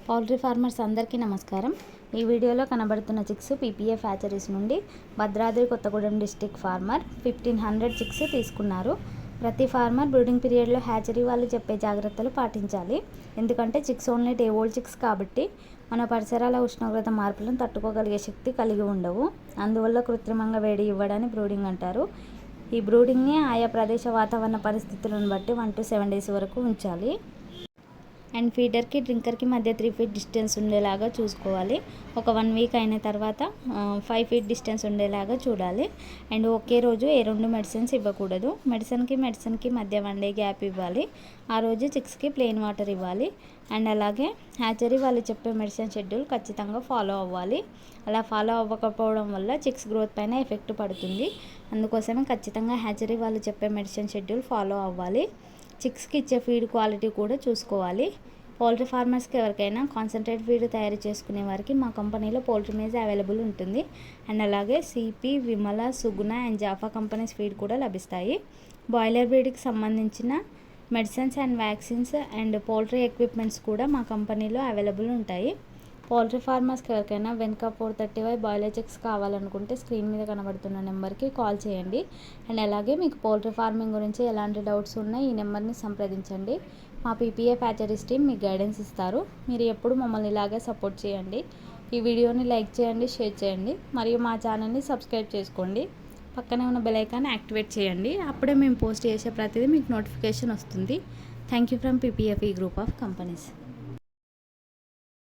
Poultry farmers అందరికీ నమస్కారం. ఈ వీడియోలో కనబడుతున్న చిక్స్ పీపీఎఫ్ హ్యాచరీస్ నుండి Bhadradri Kothagudem district farmer 1500 chicks తీసుకున్నారు. ప్రతి ఫార్మర్ బ్రూడింగ్ పీరియడ్లో హ్యాచరీ వాళ్ళు చెప్పే జాగ్రత్తలు పాటించాలి. ఎందుకంటే chicks only day old chicks కాబట్టి మన పరిసరాల ఉష్ణోగ్రత మార్పులను తట్టుకోగలిగే శక్తి కలిగి ఉండవు. అందువల్ల కృత్రిమంగా వేడి ఇవ్వడాన్ని బ్రూడింగ్ అంటారు. ఈ బ్రూడింగ్ని ఆయా ప్రదేశ వాతావరణ పరిస్థితులను బట్టి 1 to 7 days వరకు ఉంచాలి. అండ్ ఫీడర్కి డ్రింకర్కి మధ్య 3 feet డిస్టెన్స్ ఉండేలాగా చూసుకోవాలి. ఒక 1 week అయిన తర్వాత 5 feet డిస్టెన్స్ ఉండేలాగా చూడాలి. అండ్ ఒకే రోజు ఏ 2 మెడిసిన్స్ ఇవ్వకూడదు. మెడిసిన్కి మధ్య 1 day గ్యాప్ ఇవ్వాలి. ఆ రోజు చిక్స్కి ప్లెయిన్ వాటర్ ఇవ్వాలి. అండ్ అలాగే హ్యాచరీ వాళ్ళు చెప్పే మెడిసిన్ షెడ్యూల్ ఖచ్చితంగా ఫాలో అవ్వాలి. అలా ఫాలో అవ్వకపోవడం వల్ల చిక్స్ గ్రోత్ పైన ఎఫెక్ట్ పడుతుంది. అందుకోసమే ఖచ్చితంగా హ్యాచరీ వాళ్ళు చెప్పే మెడిసిన్ షెడ్యూల్ ఫాలో అవ్వాలి. చిక్స్కి ఇచ్చే ఫీడ్ క్వాలిటీ కూడా చూసుకోవాలి. పౌల్ట్రీ ఫార్మర్స్కి ఎవరికైనా కాన్సన్ట్రేట్ ఫీడ్ తయారు చేసుకునే వారికి మా కంపెనీలో పౌల్ట్రీ మేజ్ అవైలబుల్ ఉంటుంది. అండ్ అలాగే CP, Vimala, Suguna and Jaffa companies feed కూడా లభిస్తాయి. బాయిలర్ బ్రీడ్కి సంబంధించిన medicines and vaccines and poultry equipments కూడా మా కంపెనీలో అవైలబుల్ ఉంటాయి. పౌల్ట్రీ ఫార్మర్స్కి ఎవరికైనా వెనుక 435 బాయిలర్ చిక్స్ కావాలనుకుంటే స్క్రీన్ మీద కనబడుతున్న నెంబర్కి కాల్ చేయండి. అండ్ అలాగే మీకు పౌల్ట్రీ ఫార్మింగ్ గురించి ఎలాంటి డౌట్స్ ఉన్నా ఈ నెంబర్ని సంప్రదించండి. మా పీపీఎఫ్ హ్యాచరీస్ టీమ్ మీకు గైడెన్స్ ఇస్తారు. మీరు ఎప్పుడు మమ్మల్ని ఇలాగే సపోర్ట్ చేయండి. ఈ వీడియోని లైక్ చేయండి, షేర్ చేయండి మరియు మా ఛానల్ని సబ్స్క్రైబ్ చేసుకోండి. పక్కనే ఉన్న బెల్ ఐకాన్ యాక్టివేట్ చేయండి. అప్పుడే మేము పోస్ట్ చేసే ప్రతిదీ మీకు నోటిఫికేషన్ వస్తుంది. Thank you from PPF group of companies.